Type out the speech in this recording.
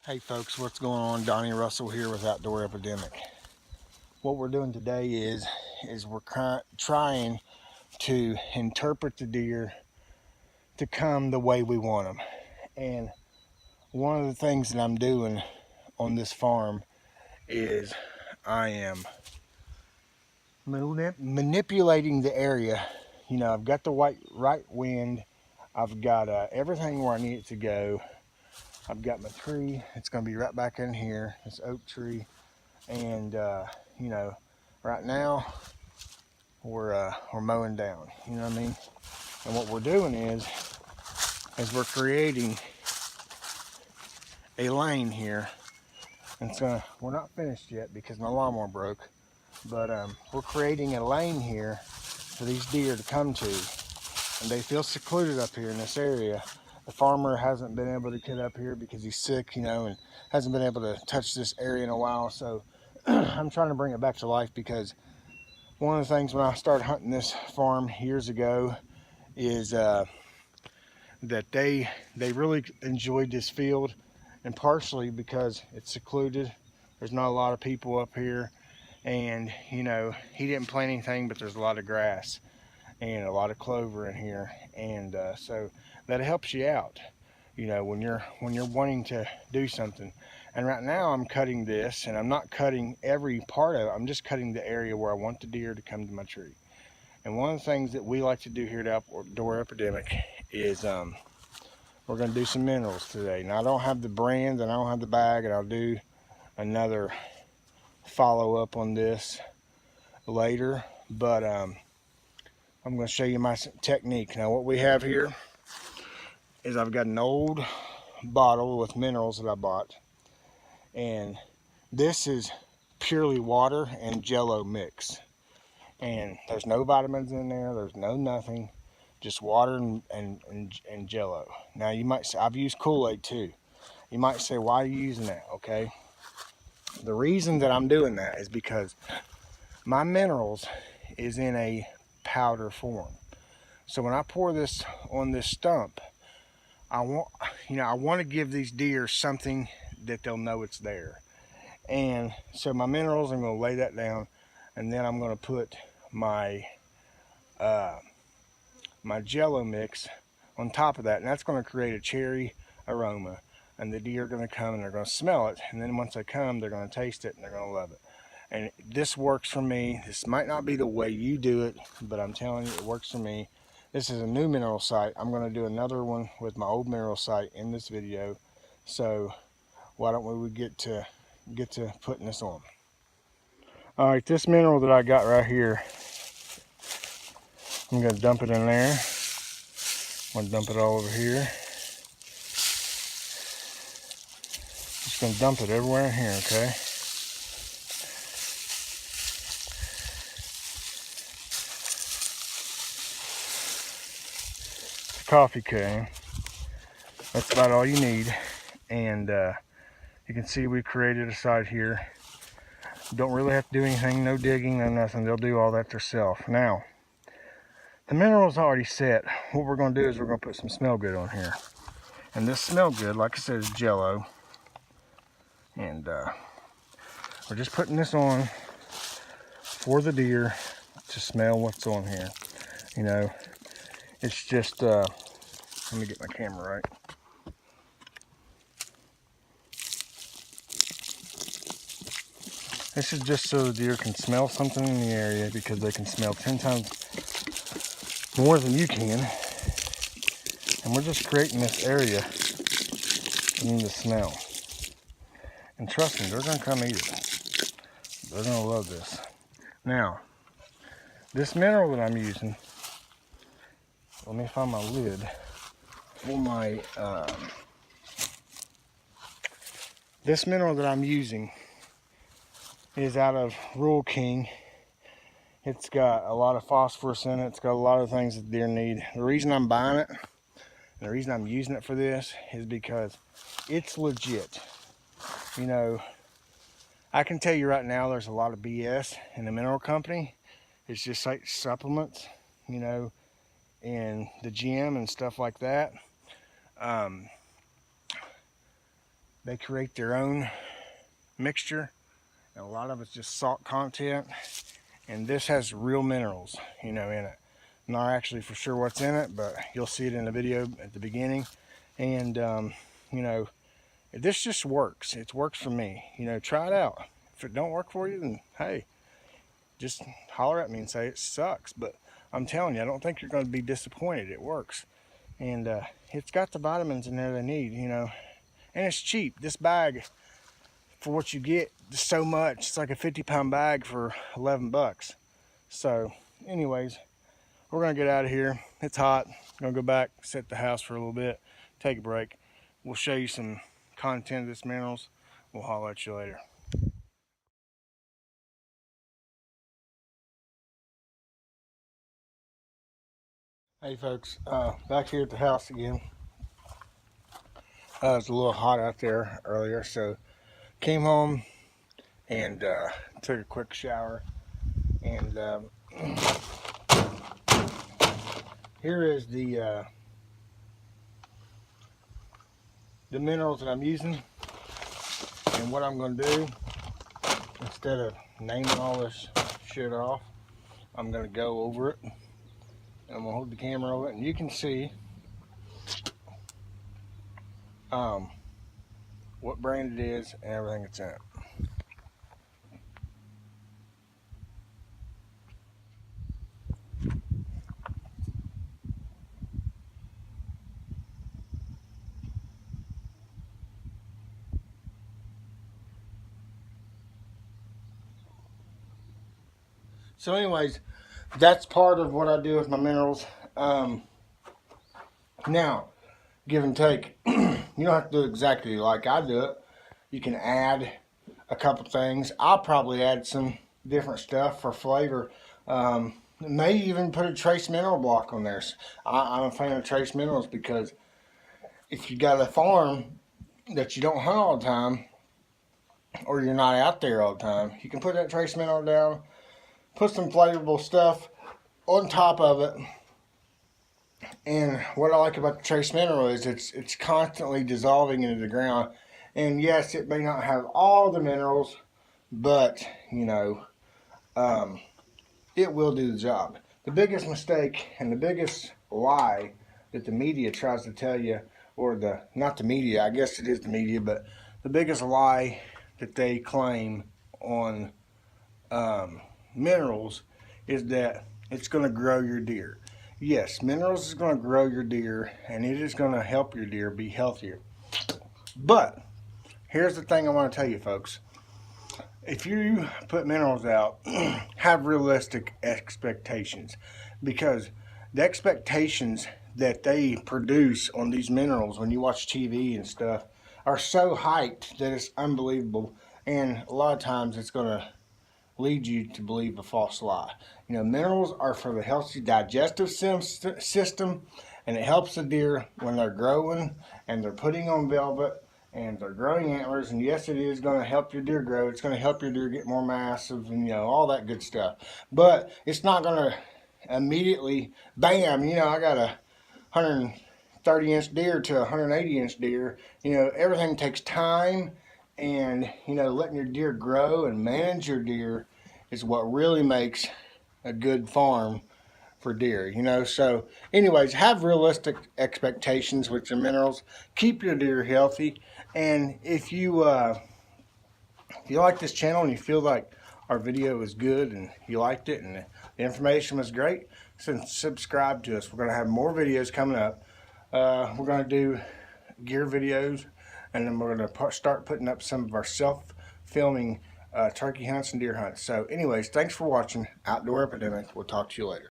Hey folks, what's going on? Donnie Russell here with Outdoor Epidemic. What we're doing today is we're trying to interpret the deer to come the way we want them. And one of the things that I'm doing on this farm is I am manipulating the area. You know, I've got the right wind. I've got everything where I need it to go. I've got my tree. It's going to be right back in here, this oak tree. And you know, right now we're mowing down. You know what I mean? And what we're doing is we're creating a lane here. And so we're not finished yet because my lawnmower broke. But we're creating a lane here for these deer to come to, and they feel secluded up here in this area. The farmer hasn't been able to get up here because he's sick, you know, and hasn't been able to touch this area in a while. So I'm trying to bring it back to life, because one of the things when I started hunting this farm years ago is that they really enjoyed this field, and partially because it's secluded. There's not a lot of people up here, and you know, he didn't plant anything, but there's a lot of grass and a lot of clover in here, and so that helps you out, you know, when you're wanting to do something. And right now I'm cutting this, and I'm not cutting every part of it. I'm just cutting the area where I want the deer to come to my tree. And one of the things that we like to do here at Outdoor Epidemic is we're going to do some minerals today. Now I don't have the brand and I don't have the bag, and I'll do another follow up on this later, but I'm going to show you my technique. Now what we have here is I've got an old bottle with minerals that I bought, and this is purely water and Jello mix, and there's no vitamins in there, there's no nothing, just water and Jello. Now you might say, I've used Kool-Aid too. You might say, why are you using that? Okay, the reason that I'm doing that is because my minerals is in a powder form. So when I pour this on this stump, I want to give these deer something that they'll know it's there. And so my minerals, I'm going to lay that down, and then I'm going to put my my Jello mix on top of that, and that's going to create a cherry aroma. And the deer are going to come and they're going to smell it, and then once they come, they're going to taste it and they're going to love it. And this works for me. This might not be the way you do it, but I'm telling you, it works for me. This is a new mineral site. I'm going to do another one with my old mineral site in this video. So why don't we get to putting this on. All right, this mineral that I got right here, I'm going to dump it in there. I'm going to dump it all over here. Just going to dump it everywhere in here, okay? It's a coffee cane. That's about all you need. And you can see we created a site here. Don't really have to do anything, no digging, no nothing. They'll do all that themselves. Now, the mineral's already set. What we're going to do is we're going to put some Smell Good on here. And this Smell Good, like I said, is Jello. And we're just putting this on for the deer to smell what's on here. You know, it's just, let me get my camera right. This is just so the deer can smell something in the area, because they can smell 10 times more than you can. And we're just creating this area for them to smell. And trust me, they're going to come eat it. They're going to love this. Now, this mineral that I'm using, let me find my lid for my, this mineral that I'm using is out of Rural King. It's got a lot of phosphorus in it. It's got a lot of things that deer need. The reason I'm buying it, and the reason I'm using it for this, is because it's legit. You know, I can tell you right now, there's a lot of BS in the mineral company. It's just like supplements, you know, in the gym and stuff like that. they create their own mixture, and a lot of it's just salt content, and this has real minerals, you know, in it. Not actually for sure what's in it, but you'll see it in the video at the beginning. And you know, this just works. It works for me. You know, try it out. If it don't work for you, then hey, just holler at me and say it sucks. But I'm telling you, I don't think you're going to be disappointed. It works, and it's got the vitamins in there they need, you know, and it's cheap. This bag, for what you get, just so much. It's like a 50-pound bag for 11 bucks. So anyways, we're gonna get out of here. It's hot. I'm gonna go back, sit at the house for a little bit, take a break. We'll show you some content of this minerals. We'll holler at you later. Hey folks, back here at the house again. It was a little hot out there earlier, so came home and took a quick shower. And here is the minerals that I'm using, and what I'm going to do, instead of naming all this shit off, I'm going to go over it. I'm going to hold the camera over it, and you can see what brand it is and everything that's in it. So anyways, that's part of what I do with my minerals. Now, give and take. You don't have to do exactly like I do it. You can add a couple things. I'll probably add some different stuff for flavor. May even put a trace mineral block on there. I'm a fan of trace minerals because if you got a farm that you don't hunt all the time, or you're not out there all the time, you can put that trace mineral down, put some flavorful stuff on top of it. And what I like about the trace mineral is it's constantly dissolving into the ground. And yes, it may not have all the minerals, but you know, it will do the job. The biggest mistake and the biggest lie that the media tries to tell you, or not the media, I guess it is the media, but the biggest lie that they claim on minerals is that it's going to grow your deer. Yes, minerals is going to grow your deer, and it is going to help your deer be healthier. But here's the thing I want to tell you, folks. If you put minerals out, have realistic expectations, because the expectations that they produce on these minerals when you watch TV and stuff are so hyped that it's unbelievable, and a lot of times it's going to lead you to believe a false lie. You know, minerals are for the healthy digestive system, and it helps the deer when they're growing and they're putting on velvet and they're growing antlers. And yes, it is going to help your deer grow. It's going to help your deer get more massive and, you know, all that good stuff. But it's not going to immediately, bam, you know, I got a 130-inch deer to a 180-inch deer. You know, everything takes time. And, you know, letting your deer grow and manage your deer is what really makes a good farm for deer, you know. So anyways, have realistic expectations with your minerals. Keep your deer healthy. And if you like this channel and you feel like our video was good and you liked it and the information was great, subscribe to us. We're going to have more videos coming up. We're going to do gear videos, and then we're going to start putting up some of our self-filming turkey hunts and deer hunts. So anyways, thanks for watching Outdoor Epidemic. We'll talk to you later.